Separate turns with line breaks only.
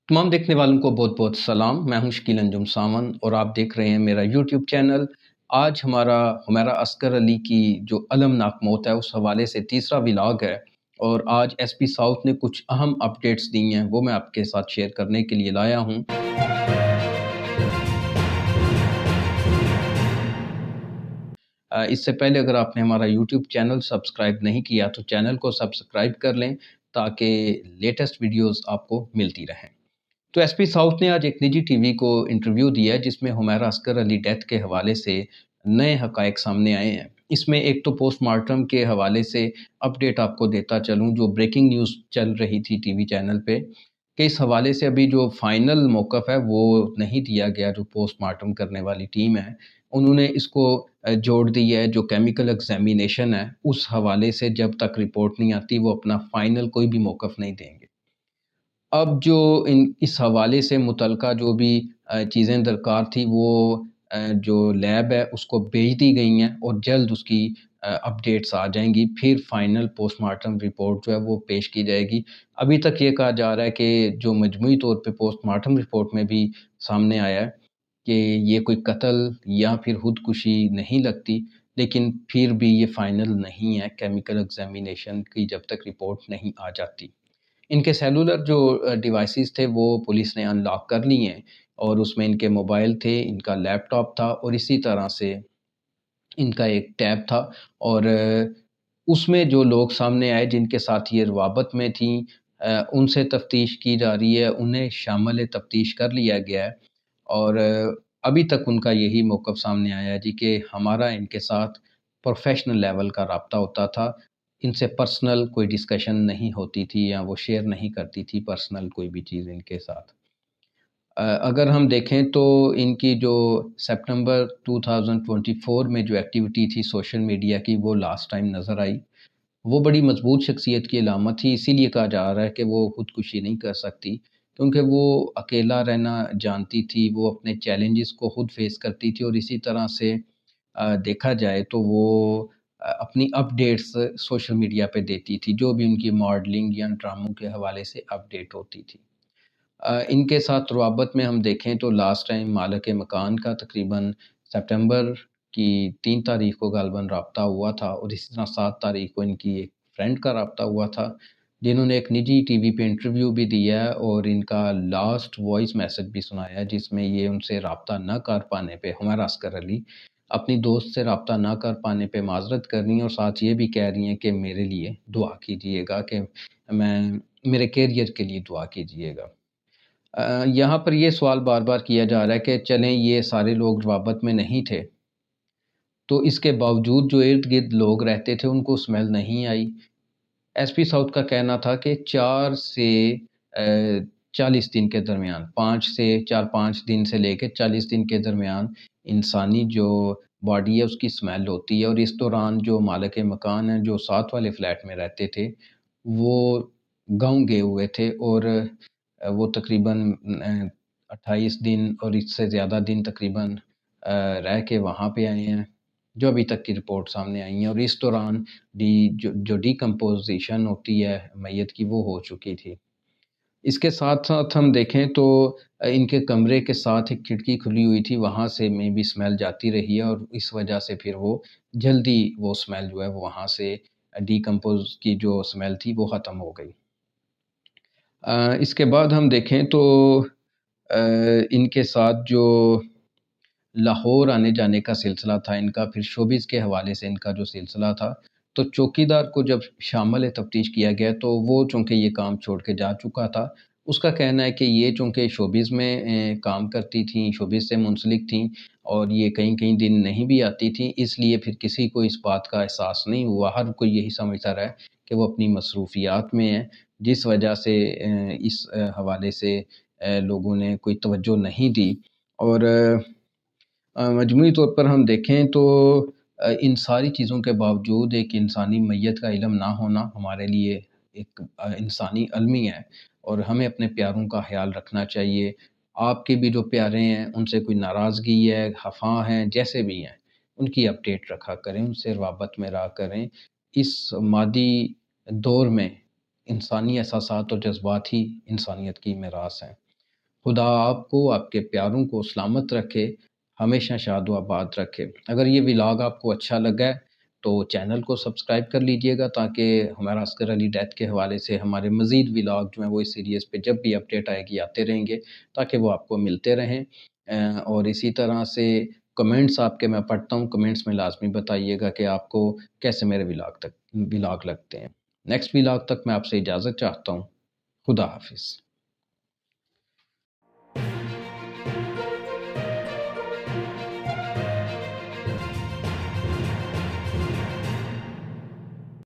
تمام دیکھنے والوں کو بہت بہت سلام۔ میں ہوں شکیل انجم ساون اور آپ دیکھ رہے ہیں میرا یوٹیوب چینل۔ آج ہمارا حمیرہ عسکر علی کی جو المناک موت ہے اس حوالے سے تیسرا ولاگ ہے، اور آج ایس پی ساؤتھ نے کچھ اہم اپڈیٹس دی ہیں، وہ میں آپ کے ساتھ شیئر کرنے کے لیے لایا ہوں۔ اس سے پہلے اگر آپ نے ہمارا یوٹیوب چینل سبسکرائب نہیں کیا تو چینل کو سبسکرائب کر لیں تاکہ لیٹسٹ ویڈیوز آپ کو ملتی رہیں۔ تو ایس پی ساؤتھ نے آج ایک نجی ٹی وی کو انٹرویو دیا ہے جس میں حمیرہ عسکر علی ڈیتھ کے حوالے سے نئے حقائق سامنے آئے ہیں۔ اس میں ایک تو پوسٹ مارٹم کے حوالے سے اپڈیٹ آپ کو دیتا چلوں، جو بریکنگ نیوز چل رہی تھی ٹی وی چینل پہ، کہ اس حوالے سے ابھی جو فائنل موقف ہے وہ نہیں دیا گیا۔ جو پوسٹ مارٹم کرنے والی ٹیم ہے انہوں نے اس کو جوڑ دی ہے، جو کیمیکل ایگزامینیشن ہے اس حوالے سے جب تک رپورٹ نہیں آتی وہ اپنا فائنل کوئی بھی موقف نہیں دیں گے۔ اب جو اس حوالے سے متعلقہ جو بھی چیزیں درکار تھی وہ جو لیب ہے اس کو بھیج دی گئی ہیں، اور جلد اس کی اپڈیٹس آ جائیں گی، پھر فائنل پوسٹ مارٹم رپورٹ جو ہے وہ پیش کی جائے گی۔ ابھی تک یہ کہا جا رہا ہے کہ جو مجموعی طور پہ پوسٹ مارٹم رپورٹ میں بھی سامنے آیا ہے کہ یہ کوئی قتل یا پھر خودکشی نہیں لگتی، لیکن پھر بھی یہ فائنل نہیں ہے کیمیکل ایگزامینیشن کی جب تک رپورٹ نہیں آ جاتی۔ ان کے سیلولر جو ڈیوائسز تھے وہ پولیس نے ان لاک کر لی ہیں، اور اس میں ان کے موبائل تھے، ان کا لیپ ٹاپ تھا، اور اسی طرح سے ان کا ایک ٹیب تھا، اور اس میں جو لوگ سامنے آئے جن کے ساتھ یہ روابط میں تھیں ان سے تفتیش کی جا رہی ہے، انہیں شامل تفتیش کر لیا گیا ہے، اور ابھی تک ان کا یہی موقف سامنے آیا ہے جی کہ ہمارا ان کے ساتھ پروفیشنل لیول کا رابطہ ہوتا تھا، ان سے پرسنل کوئی ڈسکشن نہیں ہوتی تھی یا وہ شیئر نہیں کرتی تھی پرسنل کوئی بھی چیز ان کے ساتھ۔ اگر ہم دیکھیں تو ان کی جو سپٹمبر 2024 میں جو ایکٹیویٹی تھی سوشل میڈیا کی وہ لاسٹ ٹائم نظر آئی، وہ بڑی مضبوط شخصیت کی علامت تھی، اسی لیے کہا جا رہا ہے کہ وہ خودکشی نہیں کر سکتی، کیونکہ وہ اکیلا رہنا جانتی تھی، وہ اپنے چیلنجز کو خود فیس کرتی تھی، اور اسی طرح سے دیکھا جائے تو وہ اپنی اپڈیٹس سوشل میڈیا پہ دیتی تھی، جو بھی ان کی ماڈلنگ یا ڈراموں کے حوالے سے اپڈیٹ ہوتی تھی۔ ان کے ساتھ روابط میں ہم دیکھیں تو لاسٹ ٹائم مالک مکان کا تقریباً سپٹمبر کی 3 تاریخ کو غالباً رابطہ ہوا تھا، اور اسی طرح 7 تاریخ کو ان کی ایک فرینڈ کا رابطہ ہوا تھا جنہوں نے ایک نجی ٹی وی پہ انٹرویو بھی دیا ہے، اور ان کا لاسٹ وائس میسج بھی سنایا ہے جس میں یہ ان سے رابطہ نہ کر پانے پہ حمیرہ عسکر علی اپنی دوست سے رابطہ نہ کر پانے پہ معذرت کر رہی ہیں، اور ساتھ یہ بھی کہہ رہی ہیں کہ میرے لیے دعا کیجئے گا، کہ میرے کیریئر کے لیے دعا کیجئے گا۔ یہاں پر یہ سوال بار بار کیا جا رہا ہے کہ چلیں یہ سارے لوگ روابط میں نہیں تھے تو اس کے باوجود جو ارد گرد لوگ رہتے تھے ان کو سمیل نہیں آئی۔ ایس پی ساؤتھ کا کہنا تھا کہ 4 سے 40 دن کے درمیان، 5 دن سے لے کے 40 دن کے درمیان انسانی جو باڈی ہے اس کی سمیل ہوتی ہے، اور اس دوران جو مالک مکان ہیں جو ساتھ والے فلیٹ میں رہتے تھے وہ گاؤں گئے ہوئے تھے، اور وہ تقریباً 28 دن اور اس سے زیادہ دن تقریباً رہ کے وہاں پہ آئے ہیں، جو ابھی تک کی رپورٹ سامنے آئی ہیں، اور اس دوران جو ڈی کمپوزیشن ہوتی ہے میت کی وہ ہو چکی تھی۔ اس کے ساتھ ساتھ ہم دیکھیں تو ان کے کمرے کے ساتھ ایک کھڑکی کھلی ہوئی تھی، وہاں سے میں بھی سمیل جاتی رہی ہے، اور اس وجہ سے پھر وہ جلدی وہ سمیل جو ہے وہاں سے ڈی کمپوز کی جو سمیل تھی وہ ختم ہو گئی۔ اس کے بعد ہم دیکھیں تو ان کے ساتھ جو لاہور آنے جانے کا سلسلہ تھا ان کا، پھر شوبز کے حوالے سے ان کا جو سلسلہ تھا، تو چوکیدار کو جب شامل تفتیش کیا گیا تو وہ چونکہ یہ کام چھوڑ کے جا چکا تھا، اس کا کہنا ہے کہ یہ چونکہ شوبز میں کام کرتی تھیں، شوبز سے منسلک تھیں، اور یہ کہیں دن نہیں بھی آتی تھیں، اس لیے پھر کسی کو اس بات کا احساس نہیں ہوا، ہر کوئی یہی سمجھتا رہا کہ وہ اپنی مصروفیات میں ہیں، جس وجہ سے اس حوالے سے لوگوں نے کوئی توجہ نہیں دی۔ اور مجموعی طور پر ہم دیکھیں تو ان ساری چیزوں کے باوجود ایک انسانی میت کا علم نہ ہونا ہمارے لیے ایک انسانی المی ہے، اور ہمیں اپنے پیاروں کا خیال رکھنا چاہیے۔ آپ کے بھی جو پیارے ہیں ان سے کوئی ناراضگی ہے، خفا ہیں، جیسے بھی ہیں، ان کی اپڈیٹ رکھا کریں، ان سے روابط میں رہا کریں۔ اس مادی دور میں انسانی احساسات اور جذبات ہی انسانیت کی میراث ہیں۔ خدا آپ کو، آپ کے پیاروں کو سلامت رکھے، ہمیشہ شاد و آباد رکھے۔ اگر یہ ولاگ آپ کو اچھا لگا ہے تو چینل کو سبسکرائب کر لیجئے گا، تاکہ ہمارا اصغر علی ڈیتھ کے حوالے سے ہمارے مزید ولاگ جو ہیں وہ اس سیریز پہ جب بھی اپڈیٹ آئے گی آتے رہیں گے، تاکہ وہ آپ کو ملتے رہیں۔ اور اسی طرح سے کمنٹس آپ کے میں پڑھتا ہوں، کمنٹس میں لازمی بتائیے گا کہ آپ کو کیسے میرے ولاگ لگتے ہیں۔ نیکسٹ ولاگ تک میں آپ سے اجازت چاہتا ہوں۔ خدا حافظ۔